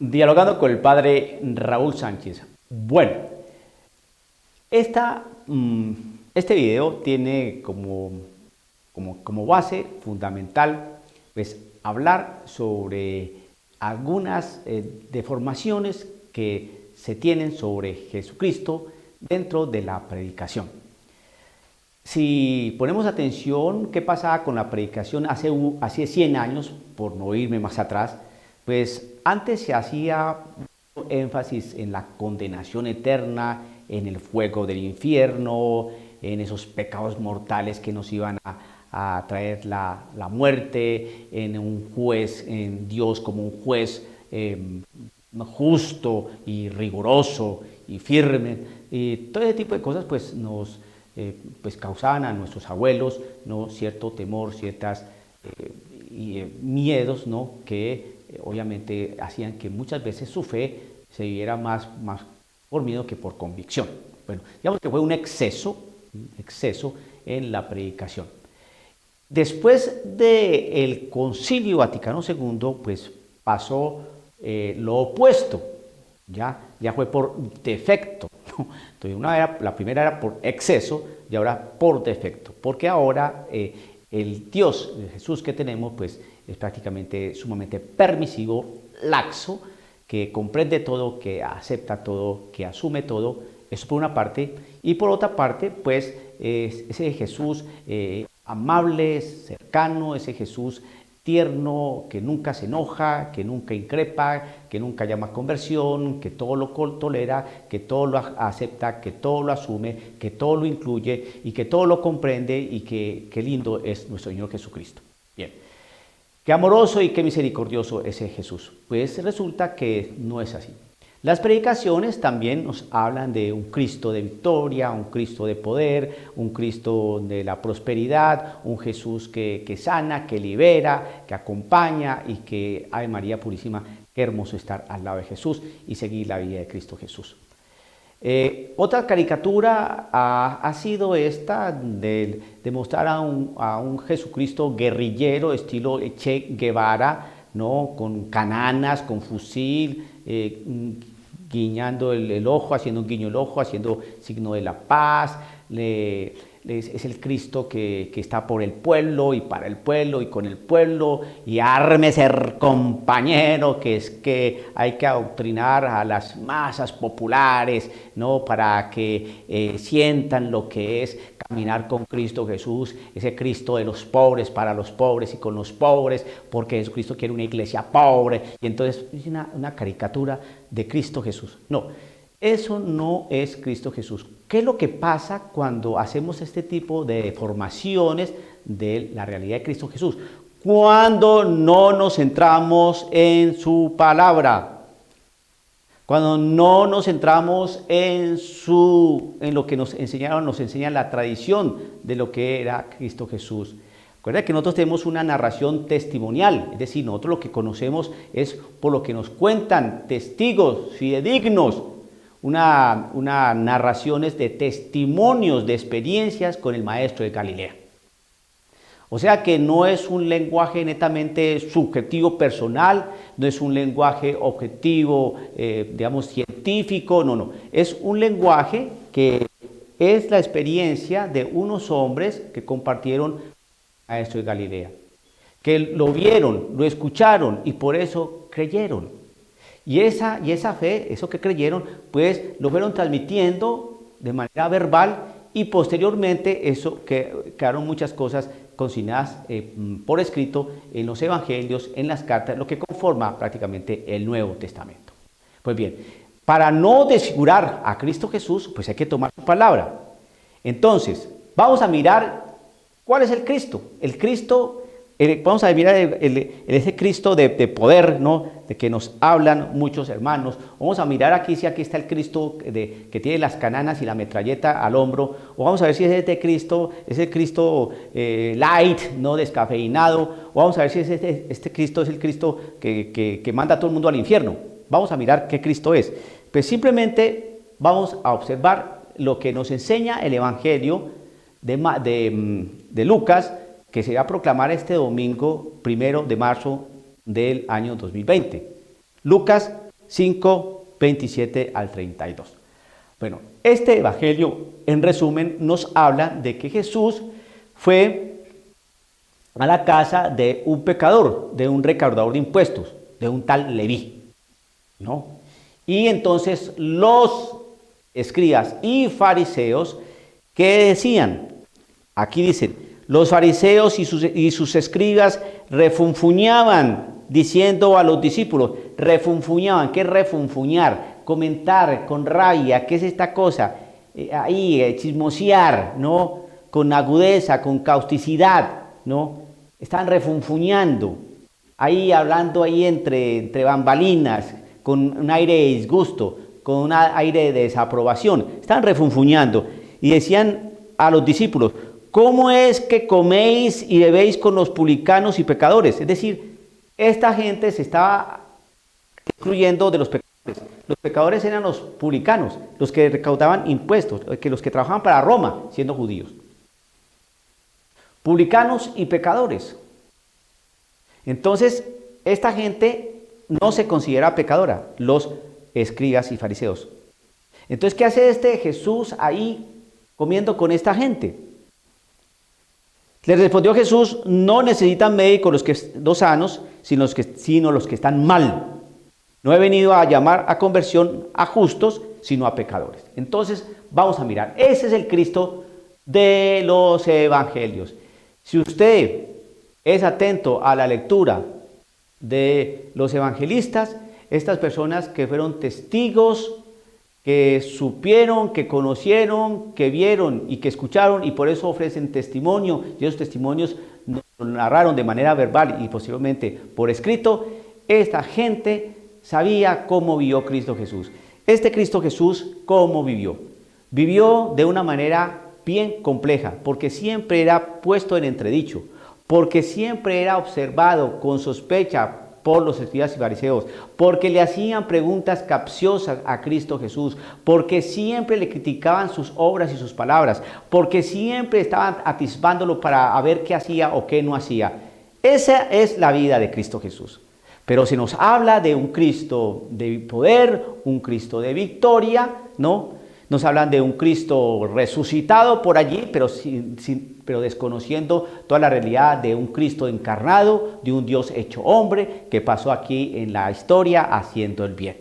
Dialogando con el padre Raúl Sánchez. Bueno, esta, mm, este video tiene como base fundamental pues, hablar sobre algunas deformaciones que se tienen sobre Jesucristo dentro de la predicación. Si ponemos atención, ¿qué pasaba con la predicación hace 100 años, por no irme más atrás? Pues antes se hacía énfasis en la condenación eterna, en el fuego del infierno, en esos pecados mortales que nos iban a traer la muerte, en un juez, en Dios como un juez justo y riguroso y firme. Y todo ese tipo de cosas pues nos pues causaban a nuestros abuelos, ¿no?, cierto temor, ciertas miedos, ¿no?, que obviamente hacían que muchas veces su fe se viviera más por miedo que por convicción. Bueno, digamos que fue un exceso en la predicación. Después del Concilio Vaticano II, pues pasó lo opuesto, ya fue por defecto. Entonces la primera era por exceso y ahora por defecto, porque ahora el Dios, el Jesús que tenemos, pues es prácticamente sumamente permisivo, laxo, que comprende todo, que acepta todo, que asume todo. Eso por una parte. Y por otra parte, pues ese Jesús amable, cercano, ese Jesús tierno, que nunca se enoja, que nunca increpa, que nunca llama a conversión, que todo lo tolera, que todo lo acepta, que todo lo asume, que todo lo incluye y que todo lo comprende, y que qué lindo es nuestro Señor Jesucristo. Bien, qué amoroso y qué misericordioso ese Jesús. Pues resulta que no es así. Las predicaciones también nos hablan de un Cristo de victoria, un Cristo de poder, un Cristo de la prosperidad, un Jesús que sana, que libera, que acompaña, y que, Ave María Purísima, qué hermoso estar al lado de Jesús y seguir la vida de Cristo Jesús. Otra caricatura ha sido esta de mostrar a un Jesucristo guerrillero, estilo Che Guevara, ¿no?, con cananas, con fusil, guiñando el ojo, haciendo un guiño el ojo, haciendo signo de la paz. Es el Cristo que está por el pueblo y para el pueblo y con el pueblo, y ármese compañero, que es que hay que adoctrinar a las masas populares, ¿no?, para que sientan lo que es caminar con Cristo Jesús, ese Cristo de los pobres, para los pobres y con los pobres, porque Jesucristo quiere una iglesia pobre. Y entonces es una caricatura de Cristo Jesús. No, eso no es Cristo Jesús. ¿Qué es lo que pasa cuando hacemos este tipo de deformaciones de la realidad de Cristo Jesús? Cuando no nos centramos en su palabra. Cuando no nos centramos en lo que nos enseña la tradición de lo que era Cristo Jesús. Recuerda que nosotros tenemos una narración testimonial, es decir, nosotros lo que conocemos es por lo que nos cuentan testigos fidedignos, una narraciones de testimonios, de experiencias con el Maestro de Galilea. O sea que no es un lenguaje netamente subjetivo personal, no es un lenguaje objetivo, digamos, científico, no. Es un lenguaje que es la experiencia de unos hombres que compartieron con el Maestro de Galilea, que lo vieron, lo escucharon y por eso creyeron. Y esa fe, eso que creyeron, pues lo fueron transmitiendo de manera verbal, y posteriormente eso quedaron muchas cosas consignadas por escrito en los evangelios, en las cartas, lo que conforma prácticamente el Nuevo Testamento. Pues bien, para no desfigurar a Cristo Jesús, pues hay que tomar su palabra. Entonces, vamos a mirar cuál es el Cristo. El Cristo, vamos a mirar ese Cristo de poder, ¿no?, de que nos hablan muchos hermanos. Vamos a mirar aquí si aquí está el Cristo que tiene las cananas y la metralleta al hombro, o vamos a ver si es este Cristo, ese Cristo light, no descafeinado, o vamos a ver si es este Cristo es el Cristo que manda a todo el mundo al infierno. Vamos a mirar qué Cristo es. Pues simplemente vamos a observar lo que nos enseña el Evangelio de Lucas, que se va a proclamar este domingo 1 de marzo del año 2020. Lucas 5, 27 al 32. Bueno, este evangelio, en resumen, nos habla de que Jesús fue a la casa de un pecador, de un recaudador de impuestos, de un tal Leví, ¿no? Y entonces los escribas y fariseos, ¿qué decían? Aquí dicen, los fariseos y sus escribas refunfuñaban, diciendo a los discípulos, refunfuñaban. ¿Qué es refunfuñar? Comentar con rabia, ¿qué es esta cosa? Chismosear, ¿no? Con agudeza, con causticidad, ¿no? Están refunfuñando, ahí hablando ahí entre bambalinas, con un aire de disgusto, con un aire de desaprobación. Están refunfuñando y decían a los discípulos, ¿cómo es que coméis y bebéis con los publicanos y pecadores? Es decir, esta gente se estaba excluyendo de los pecadores. Los pecadores eran los publicanos, los que recaudaban impuestos, los que trabajaban para Roma, siendo judíos. Publicanos y pecadores. Entonces, esta gente no se considera pecadora, los escribas y fariseos. Entonces, ¿qué hace este Jesús ahí comiendo con esta gente? Les respondió Jesús, no necesitan médicos los sanos, sino los que están mal. No he venido a llamar a conversión a justos, sino a pecadores. Entonces, vamos a mirar. Ese es el Cristo de los evangelios. Si usted es atento a la lectura de los evangelistas, estas personas que fueron testigos, que supieron, que conocieron, que vieron y que escucharon y por eso ofrecen testimonio, y esos testimonios nos narraron de manera verbal y posiblemente por escrito, esta gente sabía cómo vivió Cristo Jesús. Este Cristo Jesús, ¿cómo vivió? Vivió de una manera bien compleja, porque siempre era puesto en entredicho, porque siempre era observado con sospecha por los escribas y fariseos, porque le hacían preguntas capciosas a Cristo Jesús, porque siempre le criticaban sus obras y sus palabras, porque siempre estaban atisbándolo para ver qué hacía o qué no hacía. Esa es la vida de Cristo Jesús. Pero se nos habla de un Cristo de poder, un Cristo de victoria, ¿no? Nos hablan de un Cristo resucitado por allí, pero desconociendo toda la realidad de un Cristo encarnado, de un Dios hecho hombre, que pasó aquí en la historia haciendo el bien.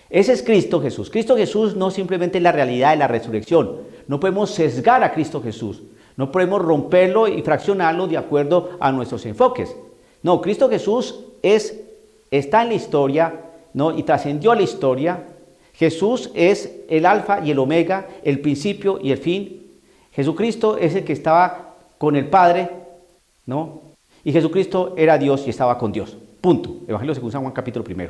Ese es Cristo Jesús. Cristo Jesús no simplemente es la realidad de la resurrección. No podemos sesgar a Cristo Jesús. No podemos romperlo y fraccionarlo de acuerdo a nuestros enfoques. No, Cristo Jesús está en la historia, ¿no? Y trascendió a la historia. Jesús es el alfa y el omega, el principio y el fin. Jesucristo es el que estaba con el Padre, ¿no? Y Jesucristo era Dios y estaba con Dios. Punto. Evangelio según San Juan capítulo 1.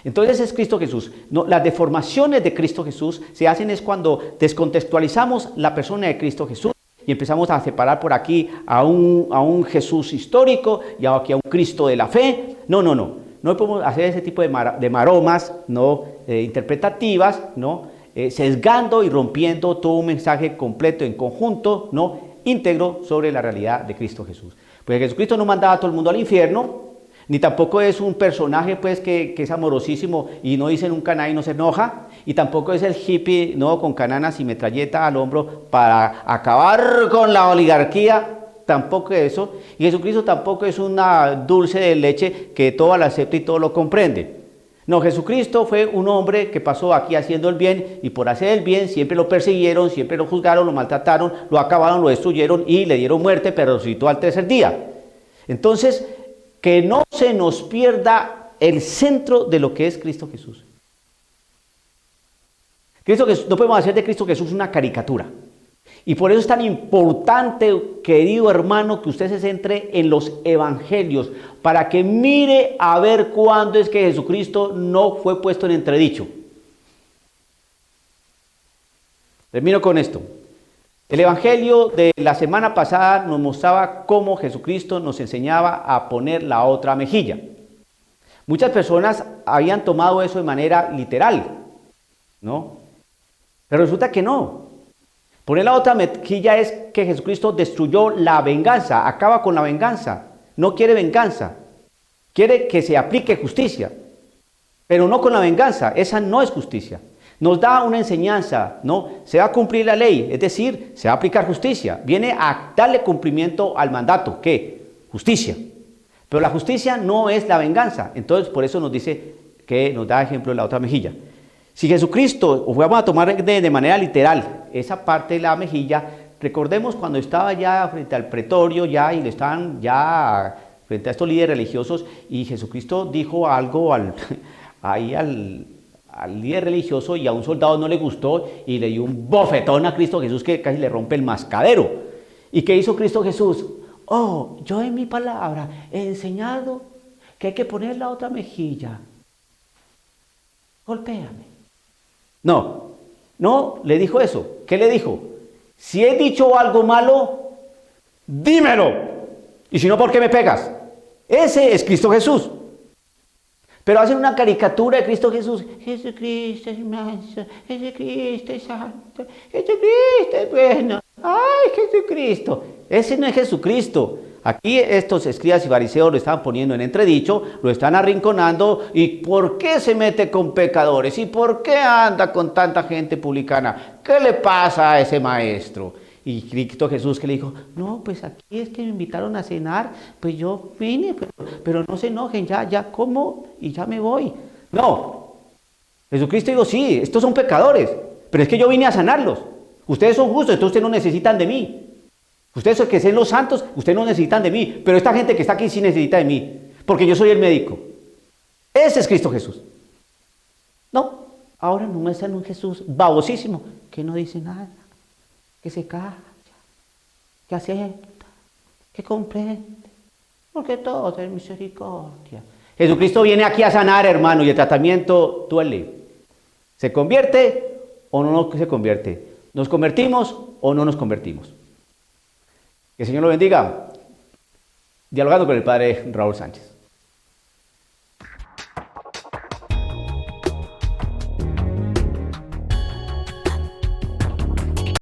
Entonces es Cristo Jesús. No, las deformaciones de Cristo Jesús se hacen es cuando descontextualizamos la persona de Cristo Jesús y empezamos a separar por aquí a un Jesús histórico y aquí a un Cristo de la fe. No. No podemos hacer ese tipo de maromas, ¿no? Interpretativas, ¿no? Sesgando y rompiendo todo un mensaje completo en conjunto, ¿no? Íntegro sobre la realidad de Cristo Jesús. Pues Jesucristo no mandaba a todo el mundo al infierno, ni tampoco es un personaje pues que es amorosísimo y no dice nunca nada y no se enoja, y tampoco es el hippie, ¿no? Con cananas y metralleta al hombro para acabar con la oligarquía. Tampoco eso, y Jesucristo tampoco es una dulce de leche que todo lo acepta y todo lo comprende. No, Jesucristo fue un hombre que pasó aquí haciendo el bien y por hacer el bien siempre lo persiguieron, siempre lo juzgaron, lo maltrataron, lo acabaron, lo destruyeron y le dieron muerte, pero resucitó al tercer día. Entonces, que no se nos pierda el centro de lo que es Cristo Jesús. No podemos hacer de Cristo Jesús una caricatura. Y por eso es tan importante, querido hermano, que usted se centre en los evangelios, para que mire a ver cuándo es que Jesucristo no fue puesto en entredicho. Termino con esto. El evangelio de la semana pasada nos mostraba cómo Jesucristo nos enseñaba a poner la otra mejilla. Muchas personas habían tomado eso de manera literal, ¿no? Pero resulta que no. Poner la otra mejilla es que Jesucristo destruyó la venganza, acaba con la venganza, no quiere venganza, quiere que se aplique justicia. pero no con la venganza. Esa no es justicia. Nos da una enseñanza, ¿no? Se va a cumplir la ley, es decir, se va a aplicar justicia. Viene a darle cumplimiento al mandato. ¿Qué? Justicia. Pero la justicia no es la venganza. Entonces, por eso nos dice que nos da ejemplo de la otra mejilla. Si Jesucristo, o vamos a tomar de manera literal esa parte de la mejilla, recordemos cuando estaba ya frente al pretorio ya y le estaban ya frente a estos líderes religiosos y Jesucristo dijo algo al líder religioso y a un soldado no le gustó y le dio un bofetón a Cristo Jesús que casi le rompe el mascadero. ¿Y qué hizo Cristo Jesús? Oh, yo en mi palabra he enseñado que hay que poner la otra mejilla. Golpéame. No, no le dijo eso. ¿Qué le dijo? Si he dicho algo malo, dímelo. Y si no, ¿por qué me pegas? Ese es Cristo Jesús. Pero hacen una caricatura de Cristo Jesús. Jesucristo es manso, Jesucristo es santo, Jesucristo es bueno. ¡Ay, Jesucristo! Ese no es Jesucristo. Aquí estos escribas y fariseos lo están poniendo en entredicho, lo están arrinconando. ¿Y por qué se mete con pecadores? ¿Y por qué anda con tanta gente publicana? ¿Qué le pasa a ese maestro? Y Cristo Jesús que le dijo, no, pues aquí es que me invitaron a cenar, pues yo vine, pero no se enojen, ya como y ya me voy. No, Jesucristo dijo, sí, estos son pecadores, pero es que yo vine a sanarlos. Ustedes son justos, entonces ustedes no necesitan de mí. Ustedes que sean los santos, ustedes no necesitan de mí, pero esta gente que está aquí sí necesita de mí, porque yo soy el médico. Ese es Cristo Jesús. No, ahora nos muestran un Jesús babosísimo, que no dice nada, que se calla, que acepta, que comprende, porque todo es misericordia. Jesucristo viene aquí a sanar, hermano, y el tratamiento duele. ¿Se convierte o no se convierte? ¿Nos convertimos o no nos convertimos? Que el Señor lo bendiga. Dialogando con el Padre Raúl Sánchez.